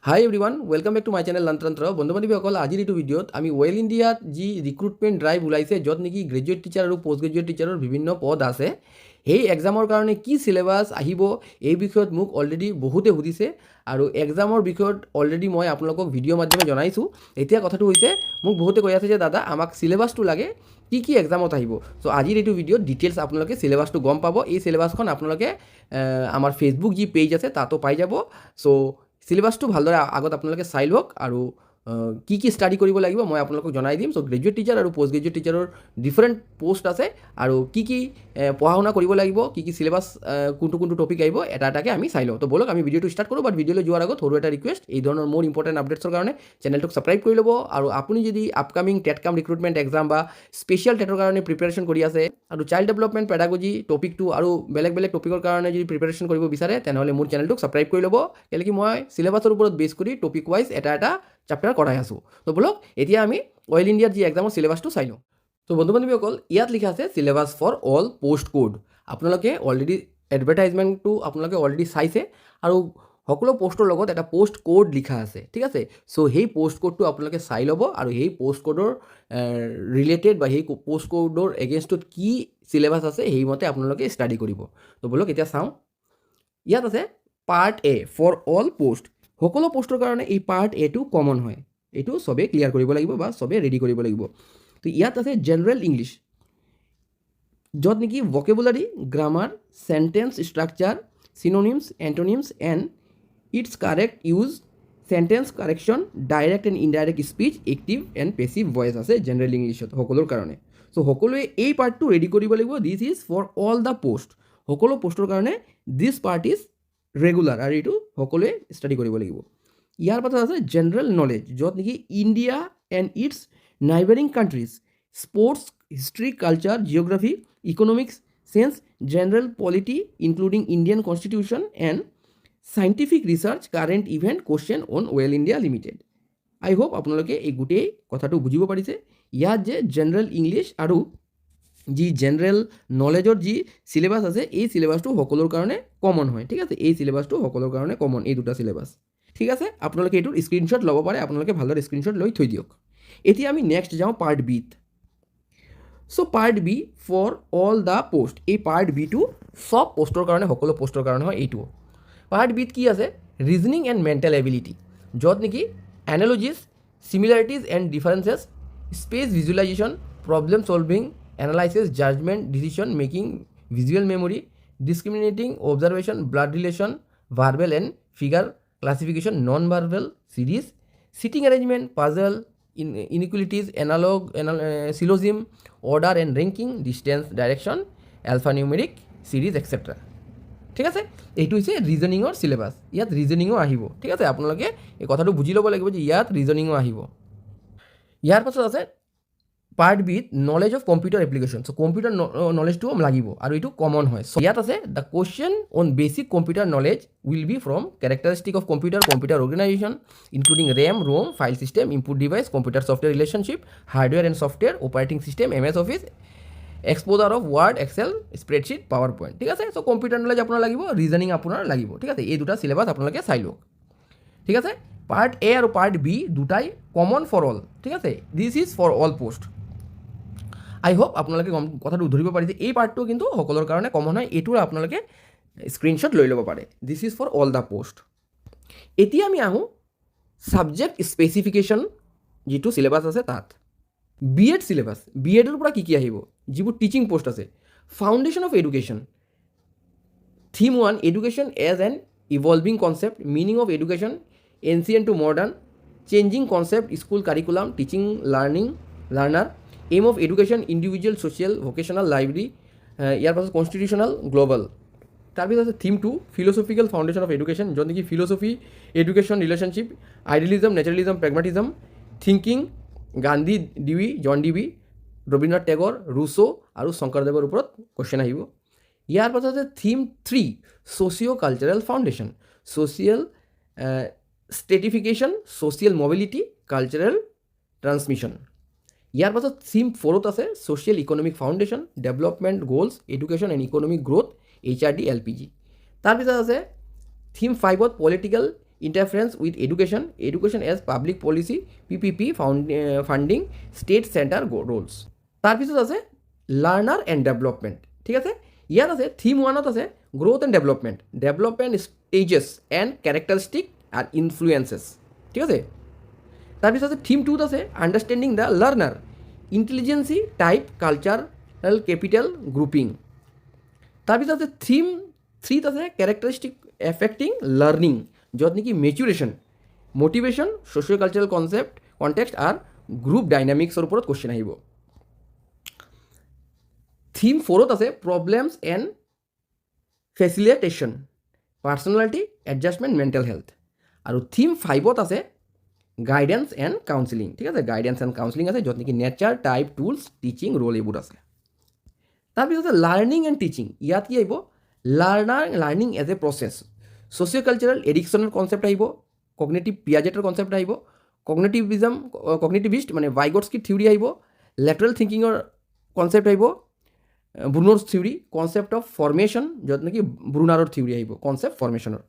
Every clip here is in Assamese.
High everyone welcome back to my channel লন্ত্ৰন্ত্ৰ বন্ধু বান্ধৱীসকল আজিৰ এইটো ভিডিঅ'ত আমি ৱেল ইণ্ডিয়াত যি ৰিক্ৰুটমেণ্ট ড্ৰাইভ ওলাইছে য'ত নেকি গ্ৰেজুৱেট টিচাৰ আৰু পষ্ট গ্ৰেজুৱেট টিচাৰৰ বিভিন্ন পদ আছে সেই এক্সামৰ কাৰণে কি চিলেবাছ আহিব এই বিষয়ত মোক অলৰেডি বহুতে সুধিছে আৰু এক্সামৰ বিষয়ত অলৰেডি মই আপোনালোকক ভিডিঅ' মাধ্যমে জনাইছোঁ। এতিয়া কথাটো হৈছে মোক বহুতে কৈ আছে যে দাদা আমাক চিলেবাছটো লাগে কি এক্সামত আহিব। চ' আজিৰ এইটো ভিডিঅ'ত ডিটেইলছ আপোনালোকে চিলেবাছটো গম পাব। এই চিলেবাছখন আপোনালোকে আমাৰ ফেচবুক যি পেজ আছে তাতো পাই যাব। চ' চিলেবাছটো ভালদৰে আগত আপোনালোকে চাই লওক আৰু কি ষ্টাডি কৰিব লাগিব মই আপোনালোকক জনাই দিম। চ' গ্ৰেজুৱেট টিচাৰ আৰু পষ্ট গ্ৰেজুৱেট টিচাৰৰ ডিফাৰেণ্ট পোষ্ট আছে আৰু কি পঢ়া শুনা কৰিব লাগিব কি চিলেবাছ কোনটো টপিক আহিব এটা এটাকৈ আমি চাই লওঁ। তো বলক আমি ভিডিঅ'টো ষ্টাৰ্ট কৰোঁ। বাট ভিডিঅ'লৈ যোৱাৰ আগত সৰু এটা ৰিকুৱেষ্ট, এই ধৰণৰ মোৰ ইম্পৰ্টেণ্ট আপডেটছৰ কাৰণে চেনেলটোক ছাবস্ক্ৰাইব কৰি ল'ব। আৰু আপুনি যদি আপকামিং টেটকাম ৰিক্ৰুটমেণ্ট এক্সাম বা স্পেচিয়েল টেটৰ কাৰণে প্ৰিপেৰেশ্যন কৰি আছে আৰু চাইল্ড ডেভেলপমেণ্ট পেডাগজি টপিকটো আৰু বেলেগ টপিকৰ কাৰণে যদি প্ৰিপেৰেশ্যন কৰিব বিচাৰে তেনেহ'লে মোৰ চেনেলটোক ছাবস্ক্ৰাইব কৰি ল'ব। কেলৈ মই চিলেবাছৰ ওপৰত বেছ কৰি টপিক ৱাইজ এটা চেপ্টাৰ কৰাই আছোঁ। তো বলক এতিয়া আমি ৱেল ইণ্ডিয়াত যি এক্সামৰ চিলেবাছটো চাই লওঁ। তো বন্ধু বান্ধৱীসকল ইয়াত লিখা আছে syllabus for all post code. আপোনালোকে অলৰেডি এডভাৰটাইজমেণ্টটো আপোনালোকে অলৰেডি চাইছে আৰু সকলো পোষ্টৰ লগত এটা পোষ্ট কোড লিখা আছে, ঠিক আছে। চ' সেই পোষ্ট কোডটো আপোনালোকে চাই ল'ব আৰু সেই পোষ্ট কোডৰ ৰিলেটেড বা সেই পোষ্ট কোডৰ এগেইনষ্টত কি চিলেবাছ আছে সেইমতে আপোনালোকে ষ্টাডি কৰিব। তো বলক এতিয়া চাওঁ। ইয়াত আছে part A for all post. সকলো পোষ্টৰ কাৰণে এই পাৰ্ট এটো কমন হয়, এইটো চবেই ক্লিয়াৰ কৰিব লাগিব বা চবেই ৰেডি কৰিব লাগিব। তো ইয়াত আছে জেনেৰেল ইংলিছ, য'ত নেকি vocabulary, grammar, sentence structure, synonyms, antonyms and its correct use, sentence correction, direct and indirect speech, active and passive voice আছে জেনেৰেল ইংলিছত সকলোৰ কাৰণে। চ' সকলোৱে এই পাৰ্টটো ৰেডি কৰিব লাগিব। This is for all the post. সকলো পোষ্টৰ কাৰণে দিছ পাৰ্ট ইজ ৰেগুলাৰ আৰু এইটো সকলোৱে ষ্টাডি কৰিব লাগিব। ইয়াৰ পাছত আছে জেনেৰেল নলেজ, য'ত নেকি India and its neighbouring countries, sports, history, culture, geography, economics, science, general polity including Indian constitution and scientific research, current event, question on well India limited. I hope আপোনালোকে এই গোটেই কথাটো বুজিব পাৰিছে। ইয়াত যে জেনেৰেল ইংলিছ আৰু যি জেনেৰেল নলেজৰ যি চিলেবাছ আছে এই চিলেবাছটো সকলোৰ কাৰণে কমন হয়, ঠিক আছে। এই চিলেবাছটো সকলোৰ কাৰণে কমন, এই দুটা চিলেবাছ, ঠিক আছে। আপোনালোকে এইটোৰ স্ক্ৰীনশ্বট ল'ব পাৰে, আপোনালোকে ভালদৰে স্ক্ৰীনশ্বট লৈ থৈ দিয়ক। এতিয়া আমি নেক্সট যাওঁ পাৰ্ট বিত। So' part B for all the post. এই পাৰ্ট বিটো চব পোষ্টৰ কাৰণে, সকলো পোষ্টৰ কাৰণে হয় এইটো। পাৰ্ট বিত কি আছে? ৰিজনিং এণ্ড মেণ্টেল এবিলিটি, য'ত নেকি analogies, similarities and differences, space visualisation, problem solving, analysis, judgement, decision making, visual memory, discriminating observation, blood relation, verbal and figure classification, non verbal series, seating arrangement, puzzle, inequalities, analogue, syllogism, order and ranking, distance direction, alpha numeric series etcetera, ঠিক আছে। এইটো হৈছে ৰিজনিঙৰ চিলেবাছ। ইয়াত ৰিজনিঙো আহিব, ঠিক আছে। আপোনালোকে এই কথাটো বুজি ল'ব লাগিব যে ইয়াত ৰিজনিঙো আহিব। ইয়াৰ পাছত আছে পাৰ্ট বিত knowledge of computer application. So' computer নলেজটোও লাগিব আৰু এইটো কমন হয়। চ' ইয়াত আছে the question on basic computer knowledge will be from characteristic of computer, computer organisation including RAM, ROM, file system, input device, computer software relationship, hardware and software, operating system, MS Office, exposure of Word, Excel, spreadsheet, PowerPoint, ঠিক আছে। চ' কম্পিউটাৰ নলেজ আপোনাৰ লাগিব, ৰিজনিং আপোনাৰ লাগিব, ঠিক আছে। এই দুটা চিলেবাছ আপোনালোকে চাই লওক, ঠিক আছে। পাৰ্ট এ আৰু পাৰ্ট বি দুটাই কমন ফৰ অল, ঠিক আছে। This is for all post. I hope আপোনালোকে কথাটো ধৰিব পাৰিছে। এই পাৰ্টটো কিন্তু সকলোৰ কাৰণে কমন হয়, এইটোৰ আপোনালোকে স্ক্ৰীনশ্বট লৈ ল'ব পাৰে। This is for all the post. এতিয়া আমি আহোঁ ছাবজেক্ট স্পেচিফিকেশ্যন যিটো চিলেবাছ আছে তাত। বি এড চিলেবাছ, বি এডৰ পৰা কি আহিব? যিবোৰ টিচিং পোষ্ট আছে, foundation of education, theme 1 education as an evolving concept, meaning of education ancient to modern, changing concept, school curriculum, teaching learner, aim of education individual, social, vocational, library. ইয়াৰ পাছত কনষ্টিটিউশ্যনেল, গ্ল'বেল। তাৰপিছত আছে theme 2 philosophical foundation of education, য'ত নেকি philosophy, education, relationship, idealism, naturalism, pragmatism, thinking, Gandhi, Dewey, John Dewey, Rabindranath Tagore, Rousseau আৰু শংকৰদেৱৰ ওপৰত কুৱেশ্যন আহিব। ইয়াৰ পাছত আছে theme 3 socio' cultural foundation, social stratification, social mobility, cultural transmission. ইয়াৰ পাছত থিম 4ত আছে social economic foundation, development goals, education and economic growth, HRD LPG। তাৰপিছত আছে থিম 5ত political interference with education, education as public policy, PPP funding, state center roles. তাৰপিছত আছে লাৰ্ণাৰ এণ্ড ডেভেলপমেণ্ট, ঠিক আছে। ইয়াত আছে থিম 1ত আছে growth and development stages and characteristic আৰু ইনফ্লুৱেঞ্চেছ, ঠিক আছে। তাৰপিছত আছে থিম 2ত আছে understanding the learner, intelligence type cultural capital grouping. তাৰপিছত আছে থিম 3ত আছে কেৰেক্টাৰিষ্টিক এফেক্টিং লাৰ্ণিং, য'ত নেকি মেচুৰেশ্যন, মটিভেশ্যন, ছ'চিঅ' কালচাৰেল কণ্টেক্সট আৰু গ্ৰুপ ডাইনামিক্সৰ ওপৰত কুৱেশ্যন আহিব। থিম 4ত আছে problems and facilitation, personality adjustment, mental health. আৰু থিম 5ত আছে গাইডেন্স এণ্ড কাউন্সিলিং, ঠিক আছে। গাইডেন্স এণ্ড কাউন্সিলিং আছে, য'ত নেকি nature, type, tools, teaching role এইবোৰ আছে। তাৰপিছত আছে লাৰ্ণিং এণ্ড টিচিং। ইয়াত কি আহিব? Learning as a process, socio' cultural এডিকশ্যনৰ কনচেপ্ট আহিব, কগনেটিভ পিয়াজেটৰ কনচেপ্ট আহিব, কগনেটিভিষ্ট মানে ভাইগটস্কি থিয়ৰী আহিব, লেটাৰেল থিংকিঙৰ কনচেপ্ট আহিব, Bruner theory, concept of formation, য'ত নেকি ব্ৰুনাৰৰ থিয়ৰী আহিব কনচেপ্ট ফৰ্মেশ্যনৰ।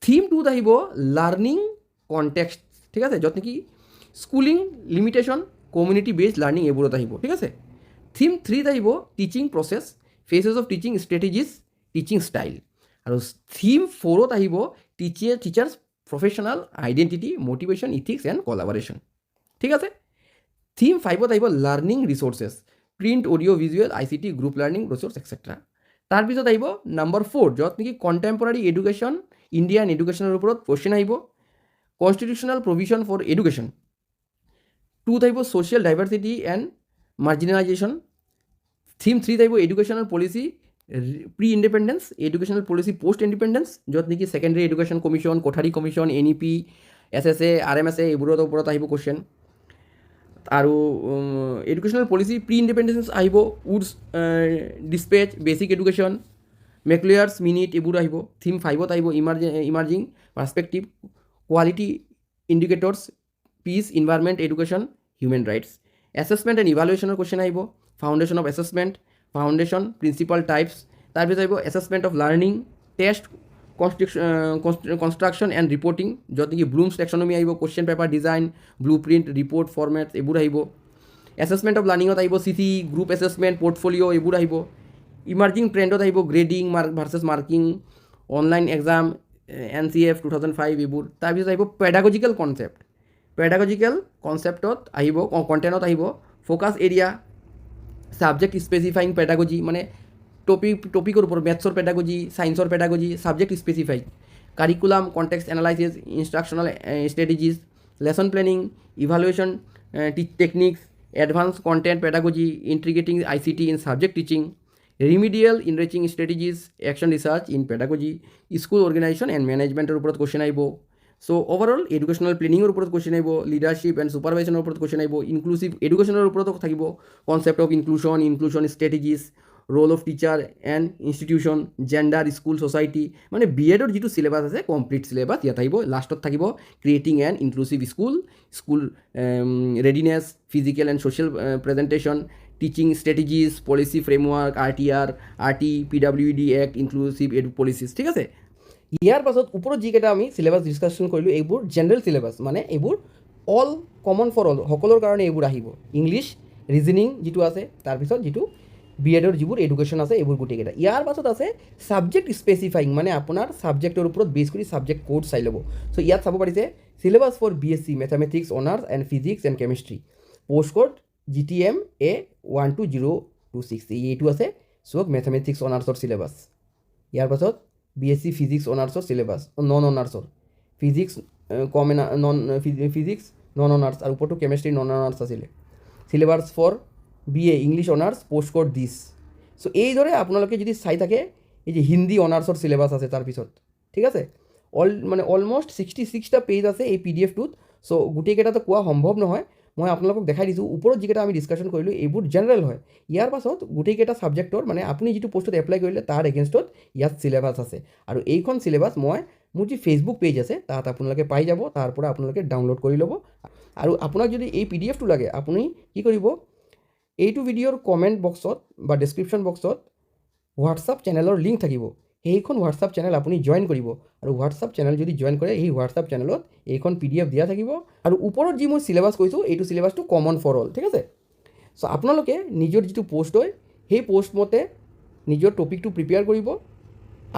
থিম 2ত আহিব লাৰ্ণিং কণ্টেক্সট, ঠিক আছে, য'ত নেকি schooling limitation, community based learning এইবোৰত আহিব, ঠিক আছে। থিম 3ত আহিব teaching process, phases of teaching strategies, teaching style. আৰু থিম 4ত আহিব teachers professional identity, motivation, ethics and কলাবৰেশ্যন, ঠিক আছে। থিম 5ত আহিব learning resources, print, audio' visual, ICT, group learning resource etcetera. তাৰপিছত আহিব নম্বৰ 4, য'ত নেকি কণ্টেম্পৰাৰী এডুকেশ্যন, ইণ্ডিয়ান এডুকেশ্যনৰ ওপৰত কুৱেশ্যন আহিব, কনষ্টিটিউশ্যনেল প্ৰভিজন ফৰ এডুকেশ্যন। 2ত আহিব social diversity and marginalisation. Theme 3ত আহিব educational policy pre independence, educational policy post independence, য'ত নেকি secondary education commission, Kothari commission, NEP, SSA, RMSA এইবোৰৰ ওপৰত আহিব কুৱেশ্যন। আৰু এডুকেশ্যনেল পলিচি প্ৰি ইণ্ডিপেণ্ডেঞ্চ আহিব, Wood's despatch, basic education, Macaulay's minute এইবোৰ আহিব। থিম 5ত আহিব emerging perspective, quality indicators, peace, environment, education, human rights. Assessment and ইভালুৱেশ্যনৰ কুৱেশ্যন আহিব, foundation of assessment, foundation, principal types. তাৰপিছত আহিব assessment of learning, test, construction and reporting, য'ত নেকি ব্লুমছ টেক্সনমি আহিব, question paper design, blue print, report format এইবোৰ আহিব। এছেছমেণ্ট অফ লাৰ্ণিঙত আহিব CC, গ্ৰুপ এছেছমেণ্ট, পৰ্টফলিঅ' এইবোৰ আহিব। ইমাৰ্জিং ট্ৰেণ্ডত আহিব grading versus marking, online exam, NCF 2005 এইবোৰ। তাৰপিছত আহিব পেডাগজিকেল কনচেপ্টত আহিব, কণ্টেণ্টত আহিব focus area, subject specifying pedagogy মানে টপিকৰ ওপৰত, মেথছৰ পেডাগজি, ছায়েন্সৰ pedagogy, subject specifying, curriculum, context analysis, instructional strategies, lesson planning, evaluation techniques, advance content pedagogy, integrating ICT in subject teaching, remedial enriching strategies, action research in pedagogy, school organisation and মেনেজমেণ্টৰ ওপৰত কুৱেশ্যন আহিব। চ' অভাৰঅল এডুকেশ্যনেল প্লেনিঙৰ ওপৰত কুৱেশ্যন আহিব, লিডাৰশ্বিপ এণ্ড ছুপাৰভাইজনৰ ওপৰত কুৱেশ্যন আহিব, ইনক্লুচিভ এডুকেশ্যনৰ ওপৰতো থাকিব, concept of inclusion strategies, role of teacher and institution, gender, school, society, মানে BEdৰ যিটো চিলেবাছ আছে কমপ্লিট চিলেবাছ ইয়াত আহিব। লাষ্টত থাকিব creating and inclusive school readiness, physical and social presentation, teaching strategies, policy framework, RTR, RT, PWD Act, inclusive policies, ঠিক আছে। ইয়াৰ পাছত ওপৰত যিকেইটা আমি চিলেবাছ ডিছকাশ্যন কৰিলোঁ এইবোৰ জেনেৰেল চিলেবাছ, মানে এইবোৰ অল কমন ফৰ অল, সকলোৰ কাৰণে এইবোৰ আহিব। ইংলিছ, ৰিজনিং যিটো আছে, তাৰপিছত যিটো BEdৰ যিবোৰ এডুকেশ্যন আছে এইবোৰ গোটেইকেইটা। ইয়াৰ পাছত আছে ছাবজেক্ট স্পেচিফাইং, মানে আপোনাৰ ছাবজেক্টৰ ওপৰত বেছ কৰি ছাবজেক্ট কোড চাই ল'ব। চ' ইয়াত চাব পাৰিছে syllabus for BSc mathematics honours and physics and chemistry, post code GTM A12026, এইটো আছে চব মেথামেটিক্স অনাৰ্ছৰ চিলেবাছ। ইয়াৰ পাছত BSc ফিজিক্স অনাৰ্ছৰ চিলেবাছ, নন অনাৰ্ছৰ ফিজিক্স ফিজিক্স নন অনাৰ্ছ, আৰু ওপৰতো কেমেষ্ট্ৰি নন অনাৰ্ছ আছিলে। Syllabus for BA English honours, post code this. So' এইদৰে আপোনালোকে যদি চাই থাকে, এই যে হিন্দী অনাৰ্ছৰ চিলেবাছ আছে তাৰপিছত, ঠিক আছে, অলমষ্ট 66টা পেজ আছে এই PDFটোত। চ' গোটেইকেইটাতো কোৱা সম্ভৱ নহয়, মই আপোনালোকক দেখাই দিছোঁ। ওপৰত যিকেইটা আমি ডিছকাশ্যন কৰিলোঁ এইবোৰ জেনেৰেল হয়। ইয়াৰ পাছত গোটেইকেইটা ছাবজেক্টৰ মানে আপুনি যিটো পষ্টত এপ্লাই কৰিলে তাৰ এগেইনষ্টত ইয়াত চিলেবাছ আছে, আৰু এইখন চিলেবাছ মই মোৰ যি ফেচবুক পেজ আছে তাত আপোনালোকে পাই যাব, তাৰ পৰা আপোনালোকে ডাউনলোড কৰি ল'ব। আৰু আপোনাক যদি এই PDFটো লাগে আপুনি কি কৰিব, এইটো ভিডিঅ'ৰ কমেণ্ট বক্সত বা ডেছক্ৰিপশ্যন বক্সত হোৱাটছআপ চেনেলৰ লিংক থাকিব, সেইখন হোৱাটছআপ চেনেল আপুনি জইন কৰিব আৰু হোৱাটছআপ চেনেল যদি জইন কৰে সেই হোৱাটছআপ চেনেলত এইখন PDF দিয়া থাকিব আৰু ওপৰত যি মই চিলেবাছ কৈছোঁ এইটো চিলেবাছটো কমন ফৰ অল, ঠিক আছে। চ' আপোনালোকে নিজৰ যিটো পষ্ট হয় সেই পষ্ট মতে নিজৰ টপিকটো প্ৰিপেয়াৰ কৰিব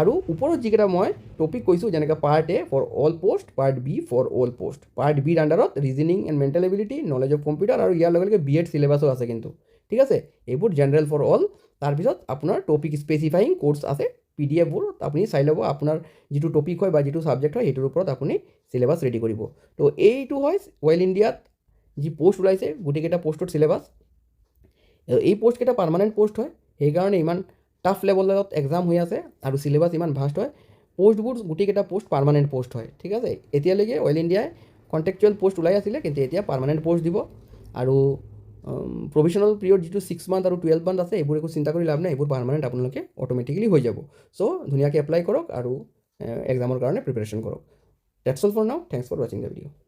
আৰু ওপৰত যিকেইটা মই টপিক কৈছোঁ যেনেকৈ part A for all post, part B for all post, part Bৰ আণ্ডাৰত reasoning and mental ability, knowledge of computer আৰু ইয়াৰ লগে লগে B.Ed চিলেবাছো আছে কিন্তু, ঠিক আছে। এইবোৰ জেনেৰেল ফৰ অল। তাৰপিছত আপোনাৰ টপিক স্পেচিফাইং কোৰ্চ আছে PDF-বোৰ আপুনি চাই ল'ব, আপোনাৰ যিটো টপিক হয় বা যিটো ছাবজেক্ট হয় সেইটোৰ ওপৰত আপুনি চিলেবাছ ৰেডি কৰিব। তো এইটো হয় ৱেল ইণ্ডিয়াত যি পষ্ট ওলাইছে গোটেইকেইটা পষ্টৰ চিলেবাছ। এই পষ্টকেইটা পাৰ্মানেণ্ট পষ্ট হয়, সেইকাৰণে ইমান টাফ লেভেলত এক্সাম হৈ আছে আৰু চিলেবাছ ইমান ভাষ্ট হয়। পোষ্টবোৰ গোটেইকেইটা পোষ্ট পাৰ্মানেণ্ট পোষ্ট হয়, ঠিক আছে। এতিয়ালৈকে ৱেল ইণ্ডিয়াই কণ্টেকচুৱেল পোষ্ট ওলাই আছিলে, কিন্তু এতিয়া পাৰ্মানেণ্ট পোষ্ট দিব। আৰু প্ৰভিশ্যনেল পিৰিয়ড যিটো 6 মান্থ আৰু 12 মান্থ আছে এইবোৰ একো চিন্তা কৰি লাভ নাই, এইবোৰ পাৰ্মানেণ্ট আপোনালোকে অট'মেটিকেলি হৈ যাব। চ' ধুনীয়াকৈ এপ্লাই কৰক আৰু এক্সামৰ কাৰণে প্ৰিপেৰেশ্যন কৰক। ডেটছ অল ফৰ নাও, থেংকছ ফৰ ৱাচিং দ্য ভিডিঅ'।